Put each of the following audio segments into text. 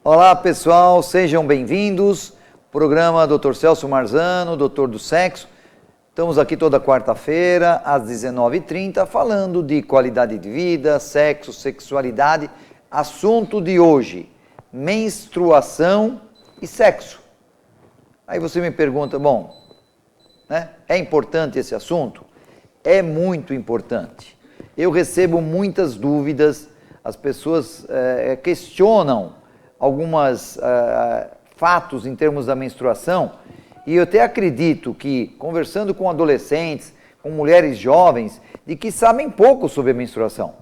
Olá pessoal, sejam bem-vindos. Programa Dr. Celso Marzano, Doutor do Sexo. Estamos aqui toda quarta-feira, às 19h30, falando de qualidade de vida, sexo, sexualidade. Assunto de hoje, menstruação e sexo. Aí você me pergunta, bom, né, é importante esse assunto? É muito importante. Eu recebo muitas dúvidas, as pessoas questionam alguns fatos em termos da menstruação, e eu até acredito que, conversando com adolescentes, com mulheres jovens, de que sabem pouco sobre a menstruação.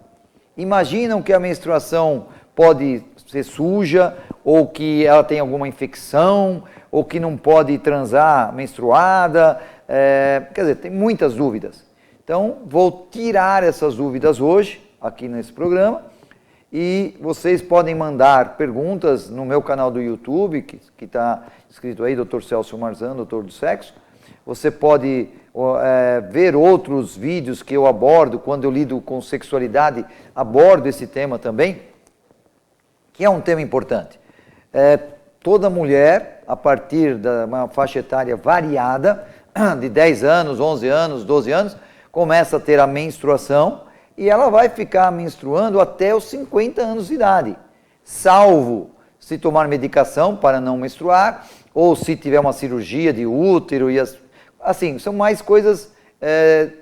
Imaginam que a menstruação pode ser suja, ou que ela tem alguma infecção, ou que não pode transar menstruada, quer dizer, tem muitas dúvidas. Então, vou tirar essas dúvidas hoje, aqui nesse programa, e vocês podem mandar perguntas no meu canal do YouTube, que está escrito aí, Dr. Celso Marzano, Doutor do Sexo. Você pode ver outros vídeos que eu abordo, quando eu lido com sexualidade, abordo esse tema também, que é um tema importante. Toda mulher, a partir de uma faixa etária variada, de 10 anos, 11 anos, 12 anos, começa a ter a menstruação, e ela vai ficar menstruando até os 50 anos de idade, salvo se tomar medicação para não menstruar, ou se tiver uma cirurgia de útero, assim, são mais coisas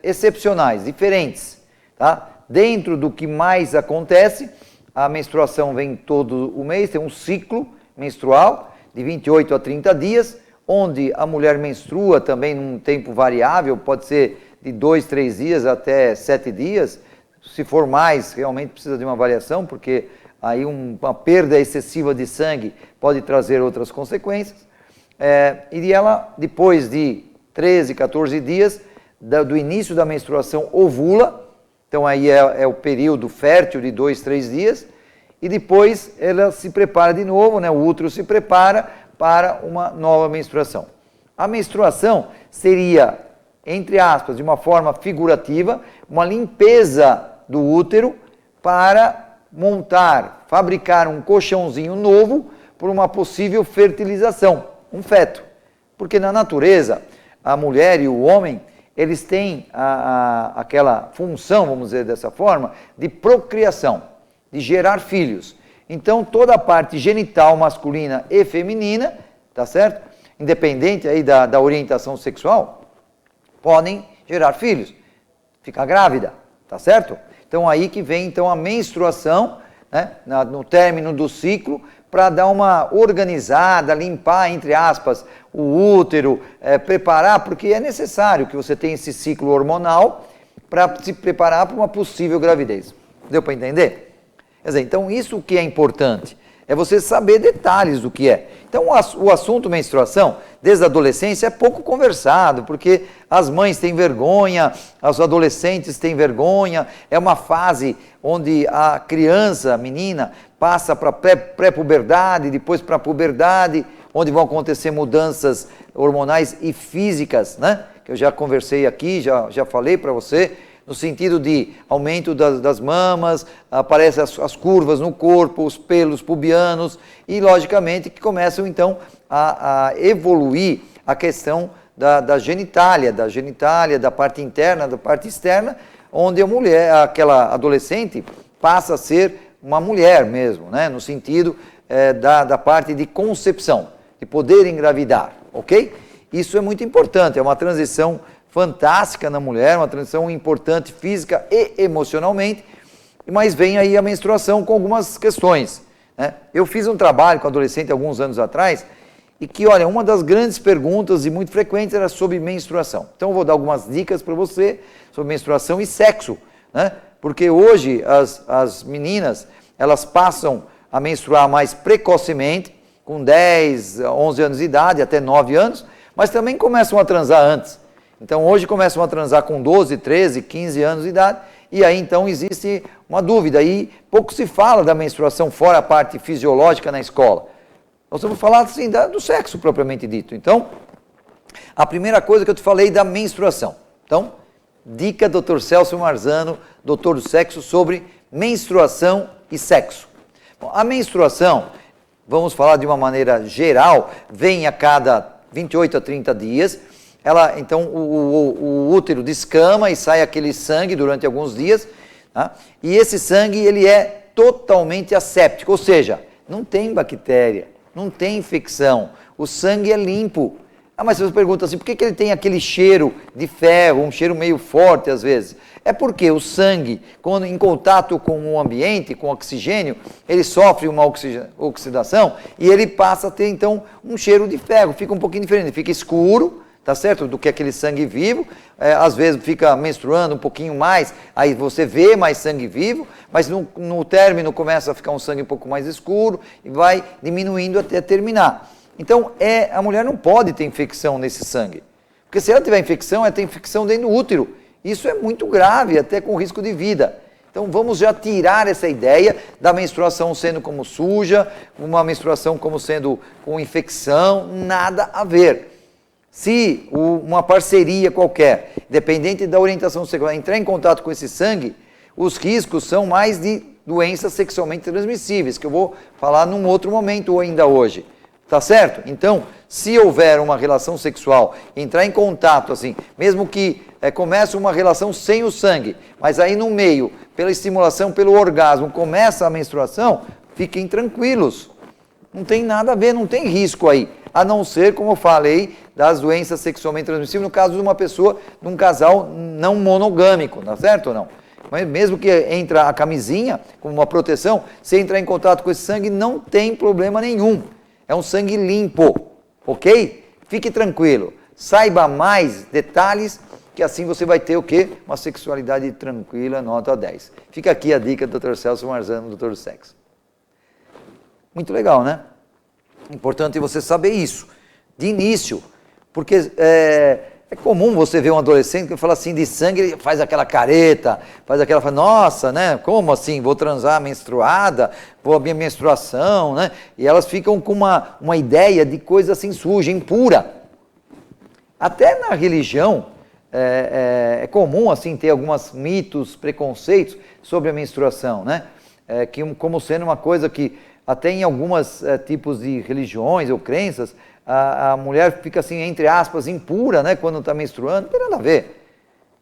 excepcionais, diferentes, tá? Dentro do que mais acontece, a menstruação vem todo o mês, tem um ciclo menstrual de 28 a 30 dias, onde a mulher menstrua também num tempo variável, pode ser de 2, 3 dias até 7 dias, se for mais, realmente precisa de uma avaliação, porque aí uma perda excessiva de sangue pode trazer outras consequências. E ela, depois de 13, 14 dias do início da menstruação, ovula, então aí é o período fértil de 2, 3 dias, e depois ela se prepara de novo, né? O útero se prepara para uma nova menstruação. A menstruação seria, entre aspas, de uma forma figurativa, uma limpeza do útero para montar, fabricar um colchãozinho novo por uma possível fertilização, um feto. Porque na natureza, a mulher e o homem, eles têm aquela função, vamos dizer dessa forma, de procriação, de gerar filhos. Então, toda a parte genital masculina e feminina, tá certo? Independente aí da orientação sexual, podem gerar filhos, ficar grávida, tá certo? Então aí que vem então a menstruação, né, no término do ciclo, para dar uma organizada, limpar, entre aspas, o útero, preparar, porque é necessário que você tenha esse ciclo hormonal para se preparar para uma possível gravidez. Deu para entender? Quer dizer, então isso que é importante, é você saber detalhes do que é. Então o assunto menstruação, desde a adolescência, é pouco conversado, porque as mães têm vergonha, os adolescentes têm vergonha, é uma fase onde a criança, a menina, passa para pré-puberdade, depois para a puberdade, onde vão acontecer mudanças hormonais e físicas, né? Que eu já conversei aqui, já falei para você, no sentido de aumento das mamas, aparecem as curvas no corpo, os pelos pubianos, e logicamente que começam então a evoluir a questão da genitália, da parte interna, da parte externa, onde a mulher, aquela adolescente, passa a ser uma mulher mesmo, né? No sentido da parte de concepção, de poder engravidar, ok? Isso é muito importante, é uma transição fantástica na mulher, uma transição importante física e emocionalmente, mas vem aí a menstruação com algumas questões, né? Eu fiz um trabalho com adolescente alguns anos atrás, e que, olha, uma das grandes perguntas e muito frequentes era sobre menstruação. Então eu vou dar algumas dicas para você sobre menstruação e sexo, né? Porque hoje as meninas, elas passam a menstruar mais precocemente, com 10, 11 anos de idade, até 9 anos, mas também começam a transar antes. Então hoje começam a transar com 12, 13, 15 anos de idade, e aí então existe uma dúvida, aí pouco se fala da menstruação fora a parte fisiológica na escola. Nós vamos falar assim do sexo propriamente dito. Então, a primeira coisa que eu te falei da menstruação. Então, dica Dr. Celso Marzano, doutor do sexo, sobre menstruação e sexo. Bom, a menstruação vamos falar de uma maneira geral, vem a cada 28 a 30 dias. Então o útero descama e sai aquele sangue durante alguns dias, tá? E esse sangue ele é totalmente asséptico, ou seja, não tem bactéria, não tem infecção, o sangue é limpo. Mas você pergunta assim, por que ele tem aquele cheiro de ferro, um cheiro meio forte às vezes? É porque o sangue, quando em contato com o ambiente, com o oxigênio, ele sofre uma oxidação e ele passa a ter então um cheiro de ferro, fica um pouquinho diferente, fica escuro, tá certo? Do que aquele sangue vivo, às vezes fica menstruando um pouquinho mais, aí você vê mais sangue vivo, mas no término começa a ficar um sangue um pouco mais escuro e vai diminuindo até terminar. Então, a mulher não pode ter infecção nesse sangue, porque se ela tiver infecção, ela tem infecção dentro do útero. Isso é muito grave, até com risco de vida. Então, vamos já tirar essa ideia da menstruação sendo como suja, uma menstruação como sendo com infecção, nada a ver. Se uma parceria qualquer, dependente da orientação sexual, entrar em contato com esse sangue, os riscos são mais de doenças sexualmente transmissíveis, que eu vou falar num outro momento ainda hoje. Tá certo? Então, se houver uma relação sexual, entrar em contato, assim, mesmo que comece uma relação sem o sangue, mas aí no meio, pela estimulação, pelo orgasmo, começa a menstruação, fiquem tranquilos. Não tem nada a ver, não tem risco aí. A não ser, como eu falei, das doenças sexualmente transmissíveis, no caso de uma pessoa, de um casal não monogâmico, tá certo ou não? Mas mesmo que entra a camisinha, como uma proteção, se entrar em contato com esse sangue, não tem problema nenhum. É um sangue limpo, ok? Fique tranquilo, saiba mais detalhes, que assim você vai ter o quê? Uma sexualidade tranquila, nota 10. Fica aqui a dica do Dr. Celso Marzano, doutor do sexo. Muito legal, né? Importante você saber isso, de início, porque é comum você ver um adolescente que fala assim de sangue, ele faz aquela careta, fala, nossa, né, como assim, vou transar menstruada, vou a minha menstruação, né, e elas ficam com uma ideia de coisa assim suja, impura. Até na religião, é comum assim ter alguns mitos, preconceitos sobre a menstruação, né, como sendo uma coisa que até em alguns tipos de religiões ou crenças, a mulher fica assim, entre aspas, impura, né, quando está menstruando. Não tem nada a ver.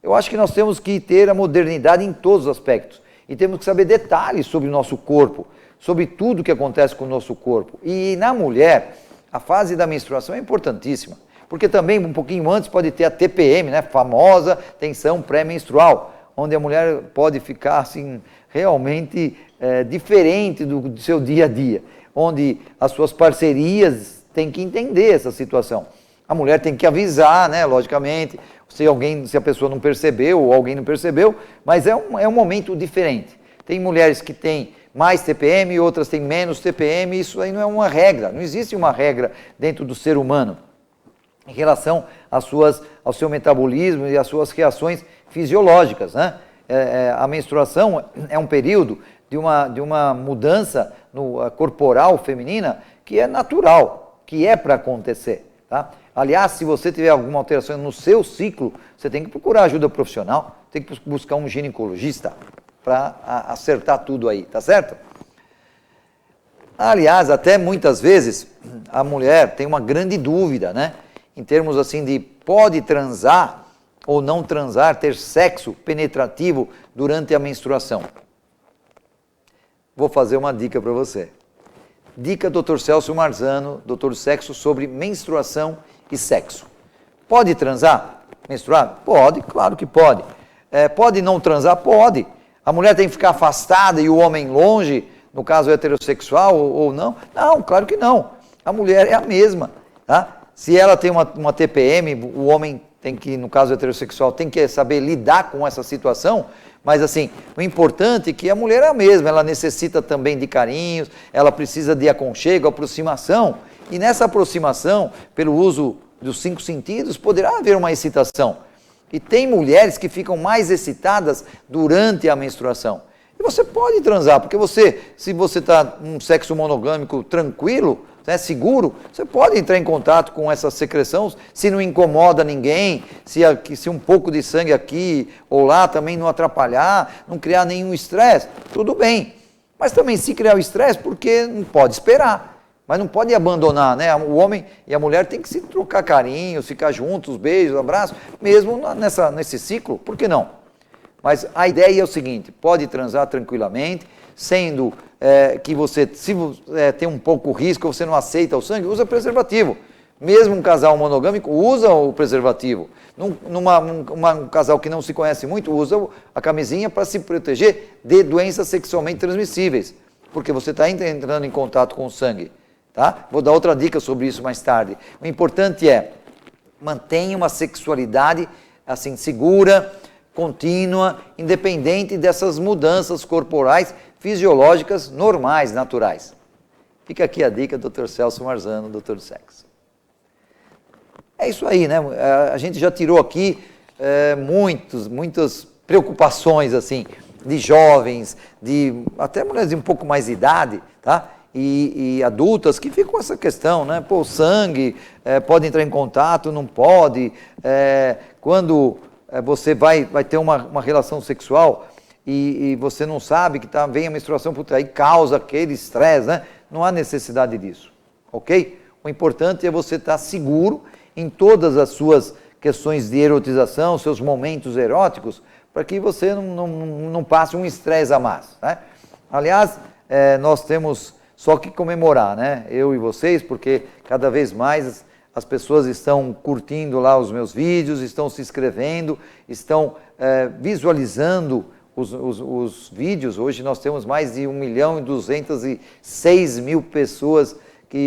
Eu acho que nós temos que ter a modernidade em todos os aspectos. E temos que saber detalhes sobre o nosso corpo, sobre tudo que acontece com o nosso corpo. E na mulher, a fase da menstruação é importantíssima. Porque também, um pouquinho antes, pode ter a TPM, né, famosa tensão pré-menstrual, onde a mulher pode ficar assim, realmente diferente do seu dia a dia, onde as suas parcerias têm que entender essa situação. A mulher tem que avisar, né, logicamente, se a pessoa não percebeu ou alguém não percebeu, mas é um momento diferente. Tem mulheres que têm mais TPM, outras têm menos TPM, isso aí não é uma regra, não existe uma regra dentro do ser humano em relação ao seu metabolismo e às suas reações fisiológicas, né? A menstruação é um período de uma mudança corporal feminina que é natural, que é para acontecer, tá? Aliás, se você tiver alguma alteração no seu ciclo, você tem que procurar ajuda profissional, tem que buscar um ginecologista para acertar tudo aí, tá certo? Aliás, até muitas vezes a mulher tem uma grande dúvida, né? Em termos assim de pode transar ou não transar, ter sexo penetrativo durante a menstruação. Vou fazer uma dica para você. Dica Dr. Celso Marzano, doutor do sexo, sobre menstruação e sexo. Pode transar? Menstruar? Pode, claro que pode. Pode não transar? Pode. A mulher tem que ficar afastada e o homem longe, no caso heterossexual ou não? Não, claro que não. A mulher é a mesma, tá? Se ela tem uma TPM, o homem tem que, no caso heterossexual, tem que saber lidar com essa situação, mas assim, o importante é que a mulher é a mesma, ela necessita também de carinhos, ela precisa de aconchego, aproximação, e nessa aproximação, pelo uso dos 5 sentidos, poderá haver uma excitação. E tem mulheres que ficam mais excitadas durante a menstruação. E você pode transar, porque se você está num sexo monogâmico tranquilo, seguro, você pode entrar em contato com essa secreção, se não incomoda ninguém, se um pouco de sangue aqui ou lá também não atrapalhar, não criar nenhum estresse, tudo bem. Mas também se criar o estresse, porque não pode esperar. Mas não pode abandonar, né? O homem e a mulher têm que se trocar carinho, ficar juntos, beijos, abraços, mesmo nesse ciclo, por que não? Mas a ideia é o seguinte, pode transar tranquilamente, sendo que você, se tem um pouco risco, você não aceita o sangue, usa preservativo. Mesmo um casal monogâmico, usa o preservativo. Um casal que não se conhece muito, usa a camisinha para se proteger de doenças sexualmente transmissíveis, porque você está entrando em contato com o sangue. Tá? Vou dar outra dica sobre isso mais tarde. O importante é, mantenha uma sexualidade assim, segura, contínua, independente dessas mudanças corporais, fisiológicas, normais, naturais. Fica aqui a dica, Dr. Celso Marzano, doutor do sexo. É isso aí, né? A gente já tirou aqui muitas preocupações, assim, de jovens, até mulheres de um pouco mais de idade, tá? E adultas que ficam com essa questão, né? Pô, o sangue pode entrar em contato, não pode. Quando você vai ter uma relação sexual e você não sabe que vem a menstruação, aí causa aquele estresse, né? Não há necessidade disso, ok? O importante é você estar seguro em todas as suas questões de erotização, seus momentos eróticos, para que você não passe um estresse a mais, né? Aliás, nós temos só que comemorar, né? Eu e vocês, porque cada vez mais as pessoas estão curtindo lá os meus vídeos, estão se inscrevendo, estão visualizando os vídeos. Hoje nós temos mais de 1.206.000 pessoas,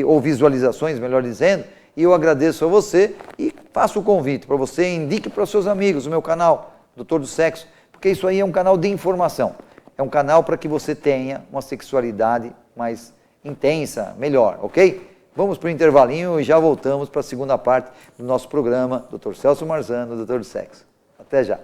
ou visualizações, melhor dizendo, e eu agradeço a você e faço o convite para você, indique para os seus amigos o meu canal, Doutor do Sexo, porque isso aí é um canal de informação, é um canal para que você tenha uma sexualidade mais intensa, melhor, ok? Vamos para o intervalinho e já voltamos para a segunda parte do nosso programa, Dr. Celso Marzano, Doutor do Sexo. Até já.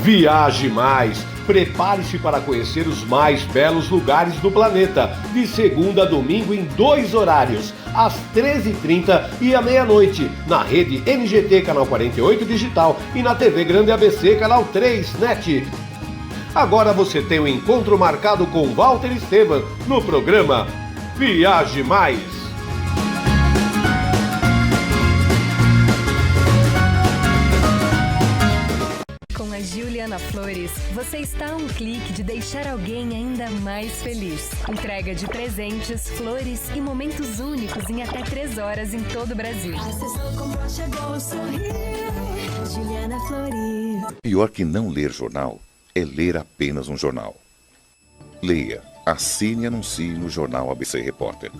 Viaje mais! Prepare-se para conhecer os mais belos lugares do planeta, de segunda a domingo em 2 horários, às 13h30 e à meia-noite, na rede NGT Canal 48 Digital e na TV Grande ABC Canal 3 NET. Agora você tem um encontro marcado com Walter Esteban no programa Viaje Mais. Juliana Flores, você está a um clique de deixar alguém ainda mais feliz. Entrega de presentes, flores e momentos únicos em até 3 horas em todo o Brasil. Acessou como chegou o sorrir, Juliana Flores. Pior que não ler jornal é ler apenas um jornal. Leia, assine e anuncie no Jornal ABC Repórter.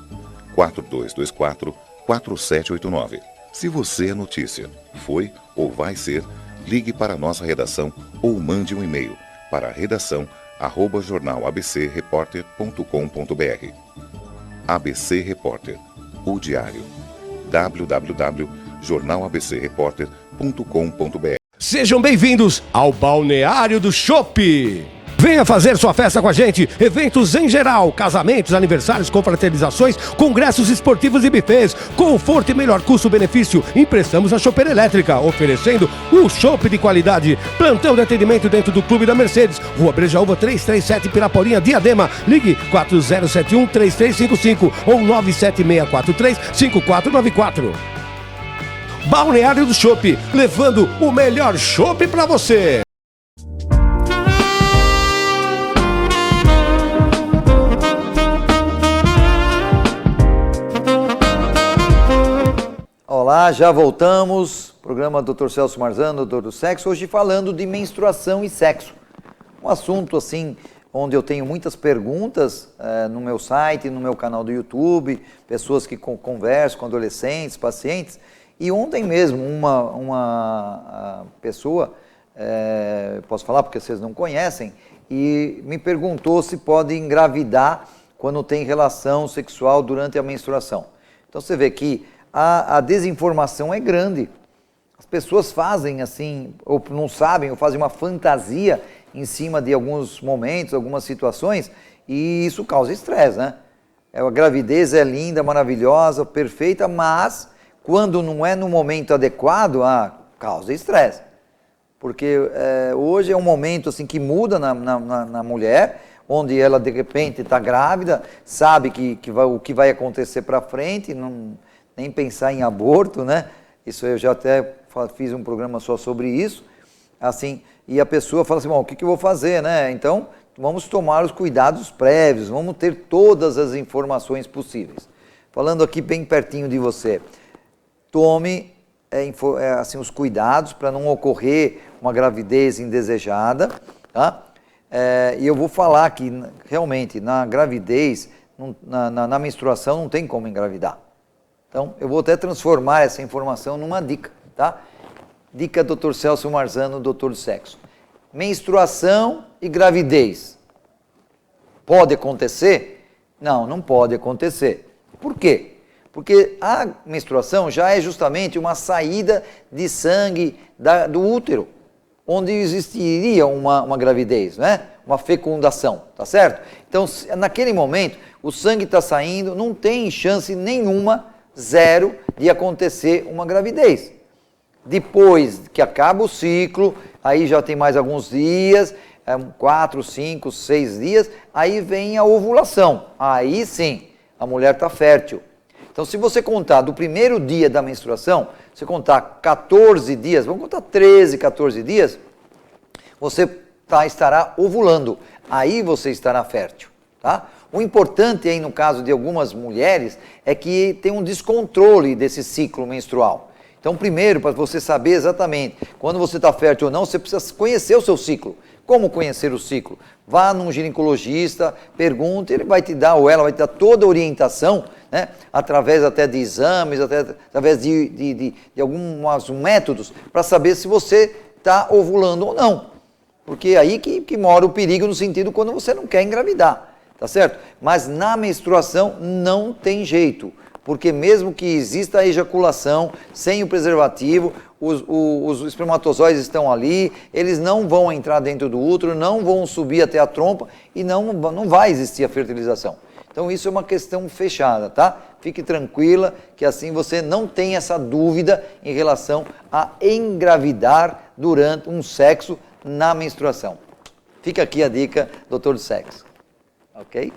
4224-4789. Se você é notícia, foi ou vai ser, ligue para a nossa redação ou mande um e-mail para redação@jornalabcreporter.com.br. ABC Repórter, o diário. www.jornalabcreporter.com.br. Sejam bem-vindos ao Balneário do Chopp! Venha fazer sua festa com a gente, eventos em geral, casamentos, aniversários, confraternizações, congressos esportivos e buffets, conforto e melhor custo-benefício. Emprestamos a chopeira elétrica, oferecendo um chopp de qualidade. Plantão de atendimento dentro do Clube da Mercedes, Rua Brejaúva 337, Piraporinha, Diadema. Ligue 4071-3355 ou 97643-5494. Balneário do Chopp, levando o melhor chopp para você. Olá, já voltamos, programa Dr. Celso Marzano, Doutor do Sexo, hoje falando de menstruação e sexo. Um assunto assim, onde eu tenho muitas perguntas no meu site, no meu canal do YouTube, pessoas que conversam com adolescentes, pacientes, e ontem mesmo uma pessoa, posso falar porque vocês não conhecem, e me perguntou se pode engravidar quando tem relação sexual durante a menstruação. Então você vê que a desinformação é grande. As pessoas fazem assim, ou não sabem, ou fazem uma fantasia em cima de alguns momentos, algumas situações, e isso causa estresse, né? A gravidez é linda, maravilhosa, perfeita, mas Quando não é no momento adequado, causa estresse. Porque hoje é um momento assim, que muda na mulher, onde ela de repente está grávida, sabe o que vai acontecer para frente, nem pensar em aborto, né? Isso eu já até fiz um programa só sobre isso, assim, e a pessoa fala assim, bom, o que eu vou fazer, né? Então, vamos tomar os cuidados prévios, vamos ter todas as informações possíveis. Falando aqui bem pertinho de você, tome assim, os cuidados para não ocorrer uma gravidez indesejada, tá? E eu vou falar que, realmente, na gravidez, na menstruação, não tem como engravidar. Então, eu vou até transformar essa informação numa dica, tá? Dica Dr. Celso Marzano, doutor do sexo. Menstruação e gravidez. Pode acontecer? Não, não pode acontecer. Por quê? Porque a menstruação já é justamente uma saída de sangue do útero, onde existiria uma gravidez, né? Uma fecundação, tá certo? Então, naquele momento, o sangue está saindo, não tem chance nenhuma, zero, de acontecer uma gravidez. Depois que acaba o ciclo, aí já tem mais alguns dias, 4, 5, 6 dias, aí vem a ovulação. Aí sim, a mulher está fértil. Então, se você contar do primeiro dia da menstruação, você contar 14 dias, vamos contar 13, 14 dias, você estará ovulando. Aí você estará fértil, tá? O importante aí, no caso de algumas mulheres, é que tem um descontrole desse ciclo menstrual. Então, primeiro, para você saber exatamente quando você está fértil ou não, você precisa conhecer o seu ciclo. Como conhecer o ciclo? Vá num ginecologista, pergunte, ele vai te dar, ou ela vai te dar toda a orientação, né? Através até de exames, através de alguns métodos, para saber se você está ovulando ou não. Porque é aí que mora o perigo, no sentido quando você não quer engravidar. Tá certo? Mas na menstruação não tem jeito, porque mesmo que exista a ejaculação sem o preservativo, os espermatozoides estão ali, eles não vão entrar dentro do útero, não vão subir até a trompa e não vai existir a fertilização. Então isso é uma questão fechada, tá? Fique tranquila que assim você não tem essa dúvida em relação a engravidar durante um sexo na menstruação. Fica aqui a dica, doutor do sexo. Ok?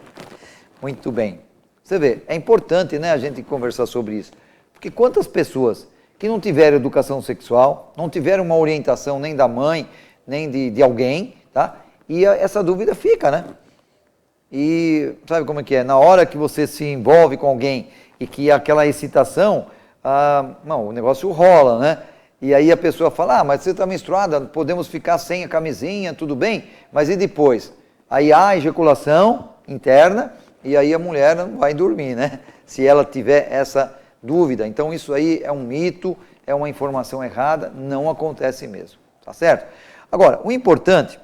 Muito bem. Você vê, é importante, né, a gente conversar sobre isso. Porque quantas pessoas que não tiveram educação sexual, não tiveram uma orientação nem da mãe, nem de alguém, tá? E essa dúvida fica, né? E sabe como é que é? Na hora que você se envolve com alguém e que aquela excitação, o negócio rola, né? E aí a pessoa fala, mas você está menstruada, podemos ficar sem a camisinha, tudo bem? Mas e depois? Aí há ejaculação interna e aí a mulher não vai dormir, né? Se ela tiver essa dúvida. Então isso aí é um mito, é uma informação errada, não acontece mesmo, tá certo? Agora, o importante,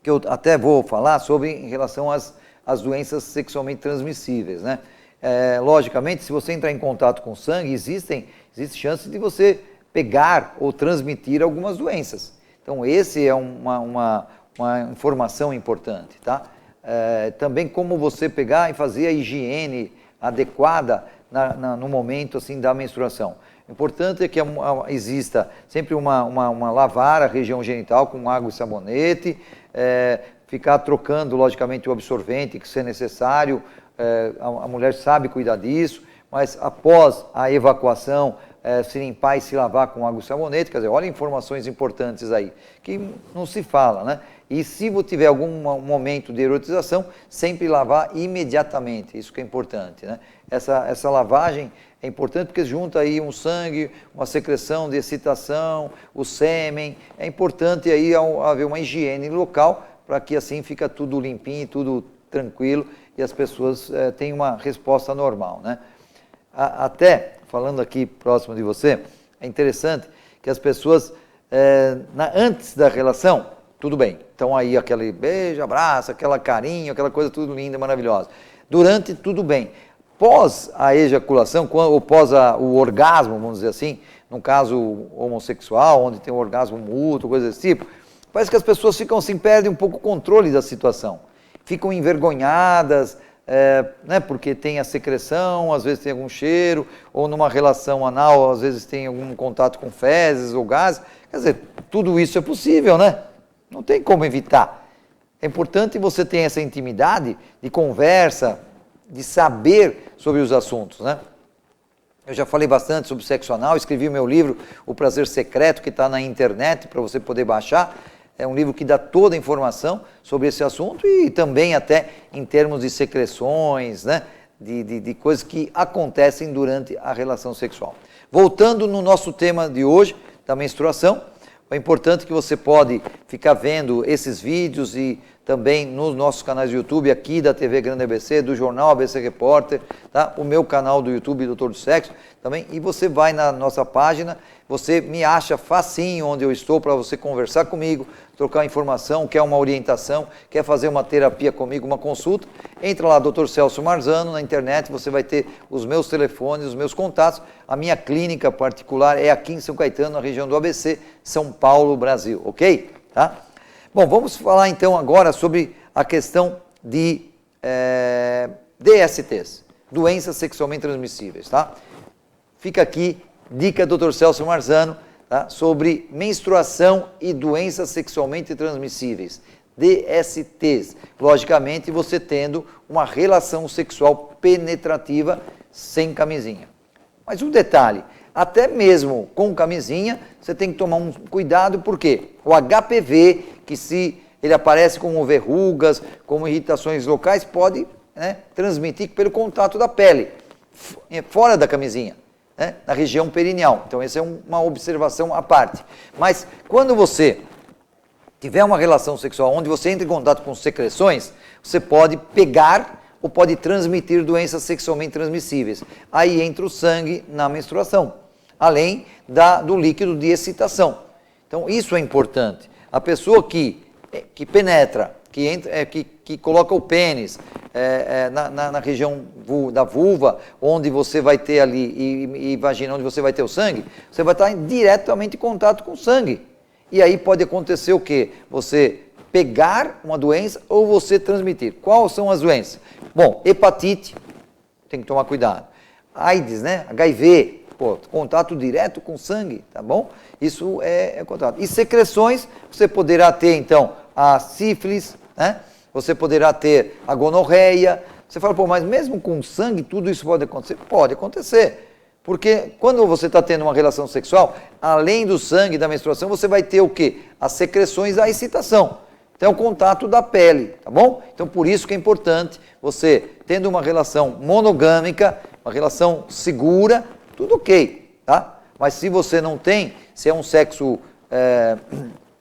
que eu até vou falar sobre em relação às doenças sexualmente transmissíveis, né? Logicamente, se você entrar em contato com sangue, existe chance de você pegar ou transmitir algumas doenças. Então esse é uma informação importante, tá? Também como você pegar e fazer a higiene adequada no momento assim, da menstruação. O importante é que exista sempre lavar a região genital com água e sabonete, ficar trocando, logicamente, o absorvente que se é necessário, a mulher sabe cuidar disso, mas após a evacuação, se limpar e se lavar com água e sabonete, quer dizer, olha informações importantes aí, que não se fala, né? E se tiver algum momento de erotização, sempre lavar imediatamente, isso que é importante, né? Essa lavagem é importante porque junta aí um sangue, uma secreção de excitação, o sêmen, é importante aí haver uma higiene local, para que assim fica tudo limpinho, tudo tranquilo e as pessoas tenham uma resposta normal, né? Até, falando aqui próximo de você, é interessante que as pessoas, antes da relação, tudo bem. Então aí aquele beijo, abraço, aquela carinho, aquela coisa tudo linda, maravilhosa. Durante, tudo bem. Pós a ejaculação, ou pós o orgasmo, vamos dizer assim, num caso homossexual, onde tem um orgasmo mútuo, coisa desse tipo, parece que as pessoas ficam assim, perdem um pouco o controle da situação. Ficam envergonhadas, né, porque tem a secreção, às vezes tem algum cheiro, ou numa relação anal, às vezes tem algum contato com fezes ou gases. Quer dizer, tudo isso é possível, né? Não tem como evitar. É importante você ter essa intimidade de conversa, de saber sobre os assuntos, né? Eu já falei bastante sobre sexo anal, escrevi o meu livro, O Prazer Secreto, que está na internet para você poder baixar. É um livro que dá toda a informação sobre esse assunto e também até em termos de secreções, né? De coisas que acontecem durante a relação sexual. Voltando no nosso tema de hoje, da menstruação, é importante que você pode ficar vendo esses vídeos e também nos nossos canais do YouTube, aqui da TV Grande ABC, do Jornal ABC Repórter, tá? O meu canal do YouTube, Doutor do Sexo, também. E você vai na nossa página, você me acha facinho onde eu estou para você conversar comigo, trocar informação, quer uma orientação, quer fazer uma terapia comigo, uma consulta. Entra lá, Dr. Celso Marzano, na internet, você vai ter os meus telefones, os meus contatos. A minha clínica particular é aqui em São Caetano, na região do ABC, São Paulo, Brasil, ok? Tá? Bom, vamos falar então agora sobre a questão de DSTs, doenças sexualmente transmissíveis, tá? Fica aqui, dica do Dr. Celso Marzano, tá? Sobre menstruação e doenças sexualmente transmissíveis, DSTs. Logicamente, você tendo uma relação sexual penetrativa sem camisinha. Mas um detalhe, até mesmo com camisinha, você tem que tomar um cuidado, porque o HPV, que se ele aparece como verrugas, como irritações locais, pode, né, transmitir pelo contato da pele, fora da camisinha, né, na região perineal. Então, essa é uma observação à parte. Mas, quando você tiver uma relação sexual onde você entra em contato com secreções, você pode pegar ou pode transmitir doenças sexualmente transmissíveis. Aí entra o sangue na menstruação, além do líquido de excitação. Então, isso é importante. A pessoa que penetra, que coloca o pênis na região da vulva, onde você vai ter ali, e vagina, onde você vai ter o sangue, você vai estar diretamente em contato com o sangue. E aí pode acontecer o quê? Você pegar uma doença ou você transmitir. Quais são as doenças? Bom, hepatite, tem que tomar cuidado. AIDS, né? HIV, contato direto com sangue, tá bom? Isso é contato. E secreções, você poderá ter, então, a sífilis, né? Você poderá ter a gonorreia. Você fala, mas mesmo com sangue, tudo isso pode acontecer? Pode acontecer. Porque quando você está tendo uma relação sexual, além do sangue, da menstruação, você vai ter o quê? As secreções da excitação. Então, o contato da pele, tá bom? Então, por isso que é importante você, tendo uma relação monogâmica, uma relação segura, tudo ok, tá? Mas se você não tem, se é um sexo,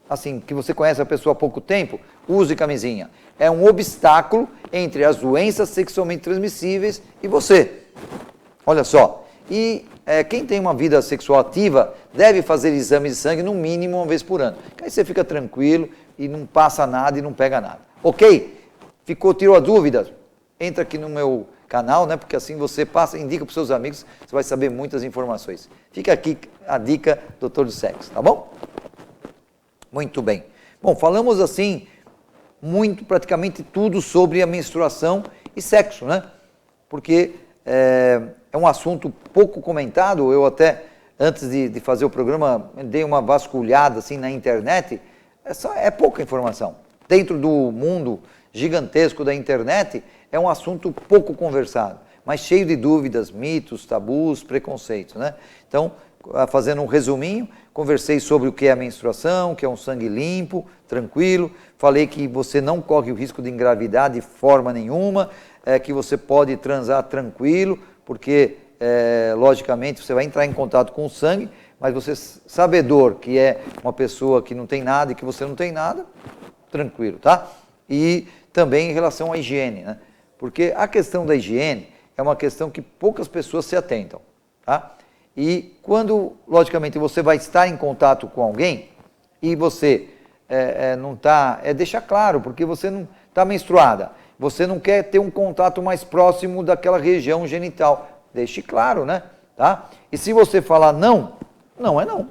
assim, que você conhece a pessoa há pouco tempo, use camisinha. É um obstáculo entre as doenças sexualmente transmissíveis e você. Olha só, e quem tem uma vida sexual ativa deve fazer exames de sangue no mínimo uma vez por ano. Aí você fica tranquilo e não passa nada e não pega nada. Ok? Tirou a dúvida? Entra aqui no meu canal, né? Porque assim você indica para os seus amigos, você vai saber muitas informações. Fica aqui a dica, Doutor do Sexo, tá bom? Muito bem. Bom, falamos assim, praticamente tudo sobre a menstruação e sexo, né? Porque é um assunto pouco comentado. Eu até, antes de fazer o programa, dei uma vasculhada assim na internet. É pouca informação. Dentro do mundo gigantesco da internet, é um assunto pouco conversado, mas cheio de dúvidas, mitos, tabus, preconceitos, né? Então, fazendo um resuminho, conversei sobre o que é a menstruação, o que é um sangue limpo, tranquilo, falei que você não corre o risco de engravidar de forma nenhuma, que você pode transar tranquilo, porque, logicamente, você vai entrar em contato com o sangue, mas você, sabedor que é uma pessoa que não tem nada e que você não tem nada, tranquilo, tá? E também em relação à higiene, né? Porque a questão da higiene é uma questão que poucas pessoas se atentam, tá? E quando, logicamente, você vai estar em contato com alguém e você não está... deixa claro, porque você não está menstruada, você não quer ter um contato mais próximo daquela região genital. Deixe claro, né? Tá? E se você falar não, não é não,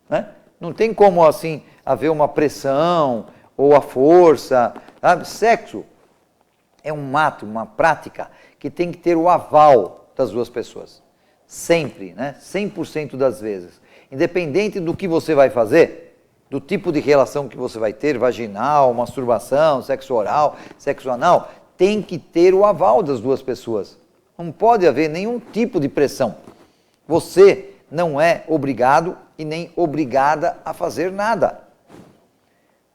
né? Não tem como, assim, haver uma pressão ou a força, sabe? Sexo é um ato, uma prática que tem que ter o aval das duas pessoas. Sempre, né? 100% das vezes. Independente do que você vai fazer, do tipo de relação que você vai ter, vaginal, masturbação, sexo oral, sexo anal, tem que ter o aval das duas pessoas. Não pode haver nenhum tipo de pressão. Você não é obrigado e nem obrigada a fazer nada.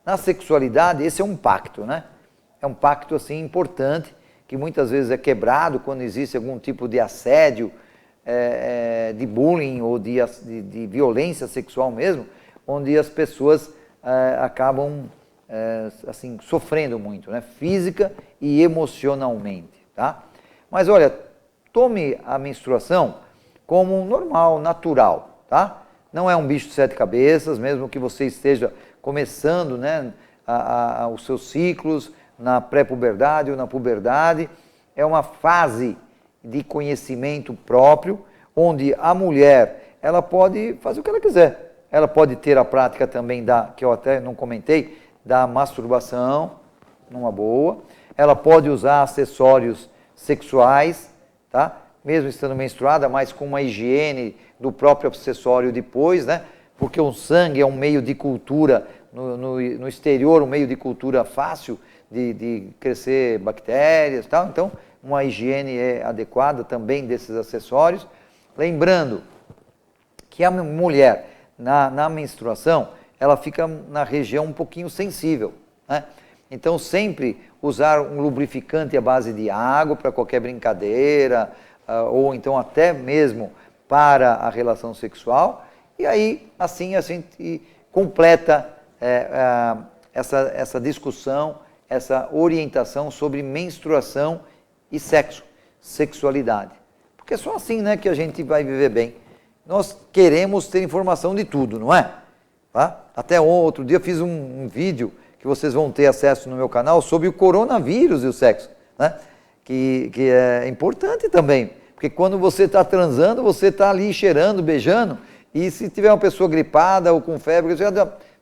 Na sexualidade, esse é um pacto, né? É um pacto, assim, importante, que muitas vezes é quebrado quando existe algum tipo de assédio, de bullying ou de violência sexual mesmo, onde as pessoas acabam assim, sofrendo muito, né? Física e emocionalmente, tá? Mas olha, tome a menstruação como normal, natural, tá? Não é um bicho de 7 cabeças, mesmo que você esteja começando, né, os seus ciclos na pré-puberdade ou na puberdade. É uma fase de conhecimento próprio, onde a mulher, ela pode fazer o que ela quiser. Ela pode ter a prática também que eu até não comentei, da masturbação, numa boa. Ela pode usar acessórios sexuais, tá? Mesmo estando menstruada, mas com uma higiene do próprio acessório depois, né? Porque o sangue é um meio de cultura, no exterior, um meio de cultura fácil de crescer bactérias e tal. Então, uma higiene é adequada também desses acessórios. Lembrando que a mulher, na menstruação, ela fica na região um pouquinho sensível, né? Então, sempre usar um lubrificante à base de água para qualquer brincadeira, ou então até mesmo para a relação sexual. E aí, assim, a gente completa essa discussão, essa orientação sobre menstruação e sexo, sexualidade. Porque é só assim, né, que a gente vai viver bem. Nós queremos ter informação de tudo, não é? Tá? Até outro dia eu fiz um vídeo que vocês vão ter acesso no meu canal sobre o coronavírus e o sexo, né? Que é importante também, porque quando você está transando, você está ali cheirando, beijando, e se tiver uma pessoa gripada ou com febre, você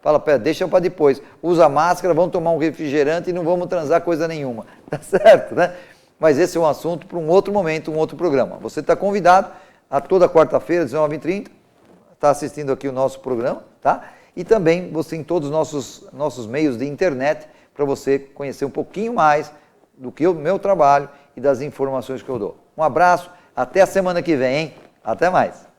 fala, pera, deixa para depois, usa máscara, vamos tomar um refrigerante e não vamos transar coisa nenhuma, tá certo, né? Mas esse é um assunto para um outro momento, um outro programa. Você está convidado a toda quarta-feira, 19h30, está assistindo aqui o nosso programa, tá? E também você em todos os nossos meios de internet, para você conhecer um pouquinho mais do que o meu trabalho e das informações que eu dou. Um abraço, até a semana que vem, hein? Até mais!